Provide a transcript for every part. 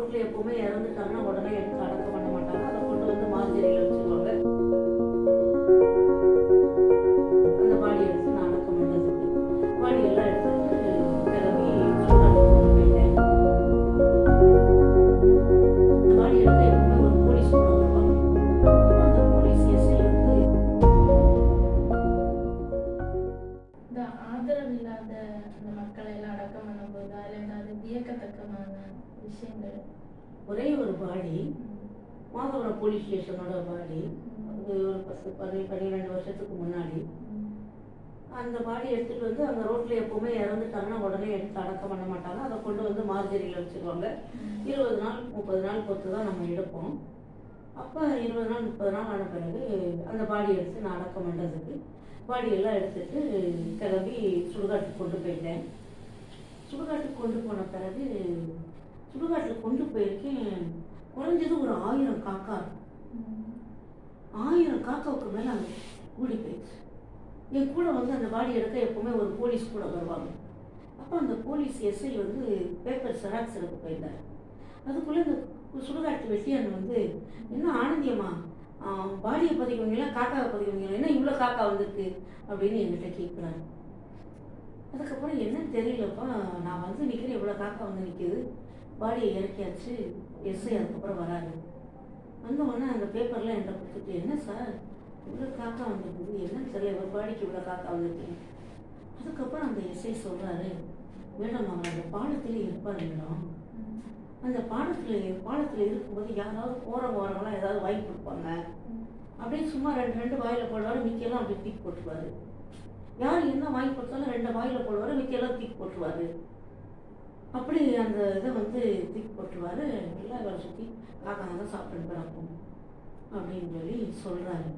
ரோட்ல எப்பவுமே இறந்துட்டாங்கன்னா உடனே எடுத்து அடக்கம் பண்ண மாட்டாங்க. அதை கொண்டு வந்து மார்ஜரியில் வச்சுருவாங்க. அந்த பாடி எடுத்து நான் அடக்கம் பண்ணுறதுக்கு பாடியெல்லாம் எடுத்துட்டு கிளம்பி சுடுகாட்டுக்கு கொண்டு போயிட்டேன். பாடி எடுக்க எப்பவுமே ஒரு போலீஸ் கூட வருவாங்க. அப்போ அந்த போலீஸ் எஸ்ஐ வந்து இந்த ஆதரவு இல்லாத அந்த மக்களை எல்லாம் அடக்கம் பண்ணும்போது அதில் ஏதாவது வியக்கத்தக்கமான விஷயங்கள்? ஒரே ஒரு பாடி மாதவரம் போலீஸ் ஸ்டேஷனோட பாடி, அது ஒரு 12 வருஷத்துக்கு முன்னாடி அந்த பாடி எடுத்துகிட்டு வந்து அந்த ரோட்டில் எப்போவுமே இறந்துட்டாங்கன்னா உடனே எடுத்து அடக்கம் பண்ண மாட்டாங்க. அதை கொண்டு வந்து மார்ஜரியில் வச்சுருவாங்க. 20 நாள் 30 நாள் பொறுத்து தான் நம்ம எடுப்போம். அப்போ 20 நாள் 30 நாள் ஆன பிறகு அந்த பாடி எடுத்து நான் அடக்கம் பண்ணுறதுக்கு பாடியெல்லாம் எடுத்துகிட்டு கிளம்பி சுடுகாட்டுக்கு கொண்டு போயிட்டேன். சுடுகாட்டுக்கு கொண்டு போன பிறகு சுடுகாட்டில் கொண்டு போயிருக்கேன். குறைஞ்சது ஒரு 1000 காக்கா இருக்கும். 1000 காக்காவுக்கு மேலே அங்கே கூடி போயிடுச்சு. என் கூட வந்து அந்த பாடி எடுக்க எப்போவுமே ஒரு போலீஸ் கூட வருவாங்க. அப்போ அந்த போலீஸ் எஸ்ஐ வந்து பேப்பர் செராக்ஸ் எடுக்க போயிருந்தார். அதுக்குள்ளே இந்த சுடுகாட்டு வெட்டியான் வந்து, என்ன ஆனந்தியம்மா, பாடியை பதிக்கவங்களா காக்காவை பதிக்கவங்களா, என்ன இவ்வளோ காக்கா வந்திருக்கு அப்படின்னு என்கிட்ட கேட்குறாரு. அதுக்கப்புறம் என்னன்னு தெரியலப்பா, நான் வந்து நிற்கிறேன், இவ்வளோ காக்கா வந்து நிற்கிது, பாடியை இறக்கியாச்சு. எஸ்ஐ அதுக்கப்புறம் வராரு. வந்தவுடனே அந்த பேப்பர்லாம் என்கிட்ட கொடுத்துட்டு, என்ன சார் இவ்வளோ காக்கா வந்துருக்குது, என்னன்னு தெரியல, ஒரு பாடிக்கு இவ்வளோ காக்கா வந்துருக்கு. அதுக்கப்புறம் அந்த எஸ்ஐ சொல்கிறாரு, மேடம் அவர் அந்த பாலத்தில் இருப்பார் மேடம். அந்த பாலத்தில் இருக்கும்போது யாராவது போகிறவங்கலாம் ஏதாவது வாங்கி கொடுப்பாங்க. அப்படியே சும்மா ரெண்டு வாயில் போடுவார், மிக்கியெல்லாம் அப்படி தூக்கி போட்டுருவார். யார் என்ன வாங்கி கொடுத்தாலும் 2 வாயில் போடுவார், மிக்கியெல்லாம் தூக்கி போட்டுருவார். அப்படி அந்த இதை வந்து தூக்கி போட்டுருவார். எல்லாம் இவரை சுற்றி காக்கா தான் சாப்பிட்டு கிடக்கும் அப்படின்னு சொல்லி சொல்கிறாரு.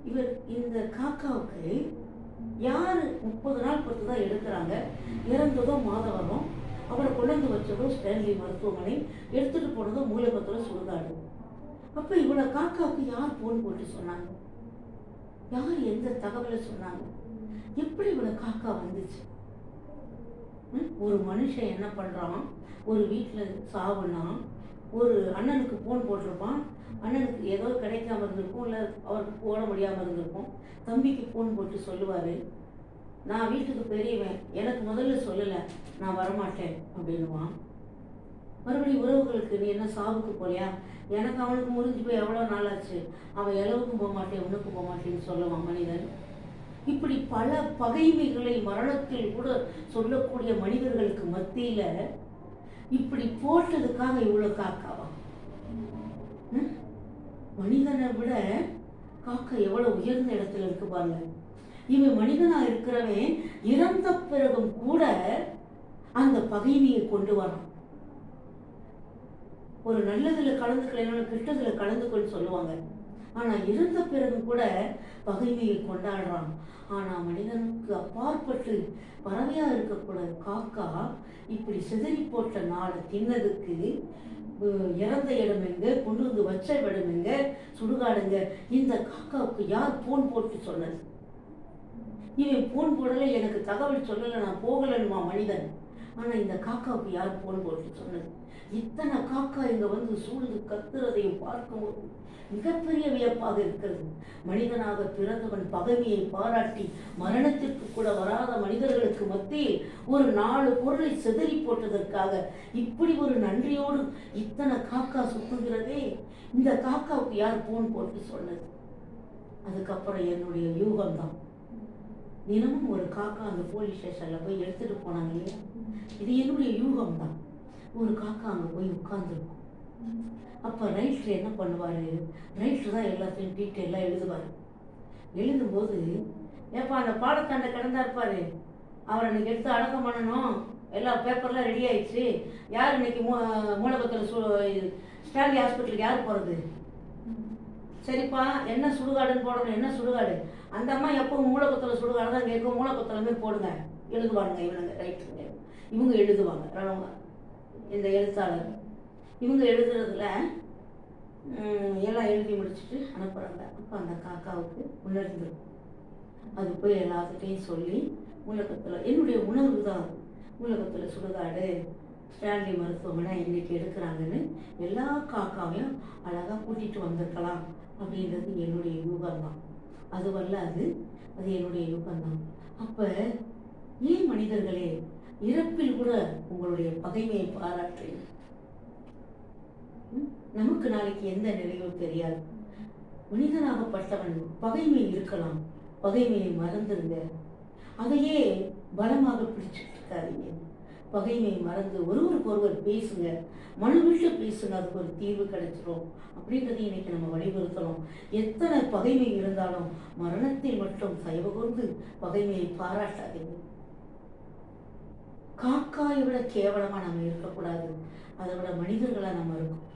இவர் இந்த காக்காவுக்கு யார் 30 நாள் பொறுத்து தான் எடுக்கிறாங்க. இறந்ததோ மாதவரம், அவரை கொண்டு வச்சதோ ஸ்டான்லி மருத்துவமனை, எடுத்துகிட்டு போனதோ மூலபத்திரம் சுடுகாடு. அப்போ இவ்வளோ காக்காவுக்கு யார் போன் போட்டு சொன்னாங்க? யார் எந்த தகவலை சொன்னாங்க? எப்படி இவ்வளோ காக்கா வந்துச்சு? ஒரு மனுஷன் என்ன பண்ணுறான், ஒரு வீட்டில் சாவுனா ஒரு அண்ணனுக்கு ஃபோன் போட்டிருப்பான், அண்ணனுக்கு ஏதோ கிடைக்காம இருந்திருக்கும், இல்லை அவருக்கு போட முடியாமல் இருந்திருக்கும். தம்பிக்கு ஃபோன் போட்டு சொல்லுவார், நான் வீட்டுக்கு பெரியவன், எனக்கு முதல்ல சொல்லலை, நான் வரமாட்டேன் அப்படின்வான். மறுபடியும் உறவுகளுக்கு, நீ என்ன சாவுக்கு போலையா, எனக்கு அவனுக்கு முறிஞ்சு போய் எவ்வளோ நாளாச்சு, அவன் இளவுக்கும் போக மாட்டேன் உனக்கு போக மாட்டேன்னு சொல்லுவான் மனிதன். இப்படி பல பகைமைகளை மரணத்தில் கூட சொல்லக்கூடிய மனிதர்களுக்கு மத்தியில் இப்படி போட்டதுக்காக இவ்வளோ காக்காவா? மனிதனை விட காக்கா எவ்வளவு உயர்ந்த இடத்துல இருக்கு பாருங்க. இவன் மனிதனா இருக்கிறவன் இறந்த பிறகும் கூட அந்த பகைமையை கொண்டு வரான். ஒரு நல்லதுல கலந்துக்கல, கெட்டதுல கலந்துக்கொண்டு சொல்லுவாங்க. ஆனா இறந்த பிறகு கூட பகைமையை கொண்டாடுறான். ஆனா மனிதனுக்கு அப்பாற்பட்டு பறவையா இருக்கக்கூட காக்கா இப்படி சிதறி போட்ட நாளை தின்னதுக்கு இறந்த இடம் எங்க, கொண்டு வந்து வச்ச இடம் எங்க, சுடுகாடுங்க, இந்த காக்காவுக்கு யார் போன் போட்டு சொன்னது? இவன் போன் போடலை, எனக்கு தகவல் சொல்லலை, நான் போகலன்னுமா மனிதன். ஆனா இந்த காக்காவுக்கு யார் போன் போட்டு சொன்னது? இத்தனை காக்கா இங்க வந்து சூழ்ந்து கத்துறதையும் பார்க்கும்போது மிகப்பெரிய வியப்பாக இருக்கிறது. மனிதனாக பிறந்தவன் பகைமையை பாராட்டி மரணத்திற்கு கூட வராத மனிதர்களுக்கு மத்தியில் ஒரு 4 பொருளை செதறி போட்டதற்காக இப்படி ஒரு நன்றியோடு இத்தனை காக்கா சுத்துகிறதே, இந்த காக்காவுக்கு யார் போன் போட்டு சொன்னது? அதுக்கப்புறம் என்னுடைய யூகம்தான். தினமும் ஒரு காக்கா அந்த போலீஸ் ஸ்டேஷன்ல போய் எடுத்துட்டு போனாங்க இல்லையா, இது என்னுடைய யூகம்தான். ஒரு காக்கா அங்கே போய் உட்கார்ந்துருக்கும். அப்போ ரைட்டர் என்ன பண்ணுவார், ரைட்டர் தான் எல்லாத்தையும் டீட்டெயிலாக எழுதுவார். எழுதும்போது, ஏப்பா அந்த பாடத்தாண்டை கிடந்தா இருப்பார், அவரை இன்னைக்கு எடுத்து அடக்கம் பண்ணணும், எல்லா பேப்பர்லாம் ரெடி ஆயிடுச்சு, யார் இன்னைக்கு மூலபத்திரம் ஸ்டான்லி ஹாஸ்பிட்டலுக்கு யார் போகிறது? சரிப்பா, என்ன சுடுகாடுன்னு போடணும், என்ன சுடுகாடு? அந்த அம்மா எப்பவும் மூலபத்திரம் சுடுகாடு தான் கேட்கும், மூலபத்திரமே போடுங்க எழுதுவாங்க. இவனுங்க ரைட்டருங்க, இவங்க எழுதுவாங்க. இந்த எழுத்தாளர் இவங்க எழுதுறதுல எல்லாம் எழுதி முடிச்சுட்டு அனுப்புகிறாங்க. அப்போ அந்த காக்காவுக்கு உணர்ந்துருக்கும். அது போய் எல்லாத்துட்டையும் சொல்லி உலகத்தில் என்னுடைய உணர்வு தான், உலகத்தில் சுடுகாடு ஸ்டான்லி மருத்துவமனை இன்னைக்கு எடுக்கிறாங்கன்னு எல்லா காக்காவையும் அழகாக கூட்டிகிட்டு வந்திருக்கலாம் அப்படின்றது என்னுடைய யூகம் தான். அதுவல்ல அது அது என்னுடைய யூகம்தான். அப்போ ஏன் மனிதர்களே இறப்பில் கூட உங்களுடைய பகைமையை பாராட்டுறீங்க? நமக்கு நாளைக்கு எந்த நிலையோ தெரியாது. மனிதனாகப்பட்டவன் பகைமை இருக்கலாம், பகைமையை மறந்துருங்க. அதையே பலமாக பிடிச்சிட்டு இருக்காதீங்க. பகைமையை மறந்து ஒருவருக்கு ஒருவர் பேசுங்க, மனு விட்டு பேசுங்க, அதுக்கு ஒரு தீர்வு கிடைச்சிடும் அப்படின்றதை இன்னைக்கு நம்ம வலியுறுத்தணும். எத்தனை பகைமை இருந்தாலும் மரணத்தில் மட்டும் தயவுகூர்ந்து பகைமையை பாராட்டாதீங்க. காக்காயை விட கேவலமா நம்ம இருக்கக்கூடாது, அதை விட மனிதர்களா நம்ம இருக்கோம்.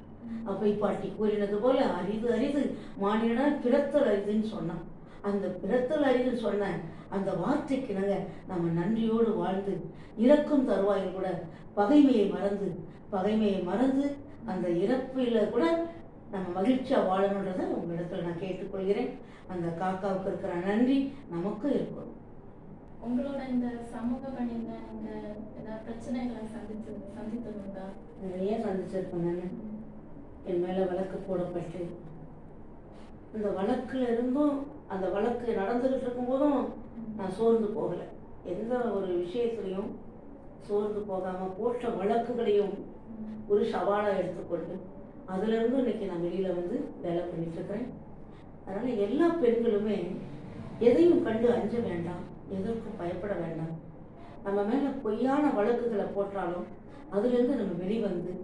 அப்பை பாட்டி கூறினது போல அரிது அரிது மானிடா பிறத்தல் அரிதுன்னு சொன்னான். அந்த பிறத்தல் அரிதுன்னு சொன்ன அந்த வார்த்தைக்கு நம்ம நன்றியோடு வாழ்ந்து இறக்கும் தருவாயில் கூட பகைமையை மறந்து அந்த இறப்பில கூட நம்ம மகிழ்ச்சியா வாழணுன்றதை உங்களிடத்துல நான் கேட்டுக்கொள்கிறேன். அந்த காக்காவுக்கு இருக்கிற நன்றி நமக்கும் இருக்கும். உங்களோட இந்த சமூக பணியில நீங்க ஏதாவது பிரச்சனைகளை சந்தித்ததுண்டா? நிறைய சந்திச்சிருக்கேன். என் மேல வழக்கு போடப்பட்டு அந்த வழக்குல இருந்தும் அந்த வழக்கு நடந்துகிட்டு இருக்கும் போதும் நான் சோர்ந்து போகலை. எந்த ஒரு விஷயத்துலையும் சோர்ந்து போகாம போட்ட வழக்குகளையும் ஒரு சவாலாக எடுத்துக்கொண்டு அதுல இருந்து இன்னைக்கு நான் வெளியில வந்து வேலை பண்ணிட்டு இருக்கிறேன். அதனால எல்லா பெண்களுமே எதையும் கண்டு அஞ்ச வேண்டாம், எதற்கும் பயப்பட வேண்டாம். நம்ம மேல பொய்யான வழக்குகளை போட்டாலும் அதுல இருந்து நம்ம வெளிவந்து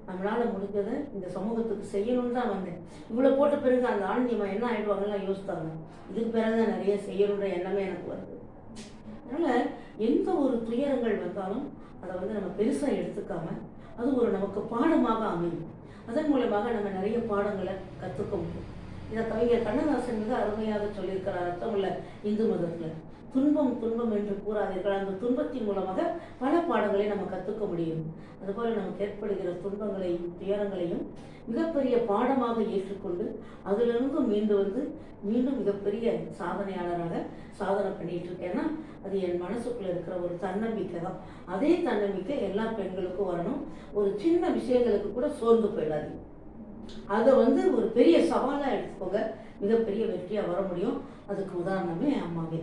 நம்மளால முடிஞ்சதை இந்த சமூகத்துக்கு செய்யணும்னு தான் வந்தேன். இவ்வளோ போட்ட பிறகு அந்த ஆன்மீகமா என்ன ஆயிடுவாங்கலாம் யோசித்தாங்க. இதுக்கு பிறகுதான் நிறைய செய்யணுன்ற எண்ணமே எனக்கு வருது. அதனால எந்த ஒரு துயரங்கள் வந்தாலும் அதை வந்து நம்ம பெருசா எடுத்துக்காம அது ஒரு நமக்கு பாடமாக அமையும். அதன் மூலமாக நம்ம நிறைய பாடங்களை கற்றுக்க முடியும். இதை கவிஞர் கண்ணதாசன் மிக அருமையாக சொல்லியிருக்கிறார் அர்த்தமுள்ள இந்து மதத்துல. துன்பம் துன்பம் என்று கூறாதீர்கள், அந்த துன்பத்தின் மூலமாக பல பாடங்களை நம்ம கற்றுக்க முடியும். அதுபோல நமக்கு ஏற்படுகிற துன்பங்களையும் துயரங்களையும் மிகப்பெரிய பாடமாக ஏற்றுக்கொண்டு அதிலிருந்து மீண்டு வந்து மீண்டும் மிகப்பெரிய சாதனையாளராக சாதனை பண்ணிட்டு இருக்கேன்னா அது என் மனசுக்குள்ள இருக்கிற ஒரு தன்னம்பிக்கை தான். அதே தன்னம்பிக்கை எல்லா பெண்களுக்கும் வரணும். ஒரு சின்ன விஷயங்களுக்கு கூட சோர்ந்து போயிடாது. அதை வந்து ஒரு பெரிய சவாலாக எடுத்துக்கோங்க, மிகப்பெரிய வெற்றியாக வர முடியும். அதுக்கு உதாரணமே அம்மாவே.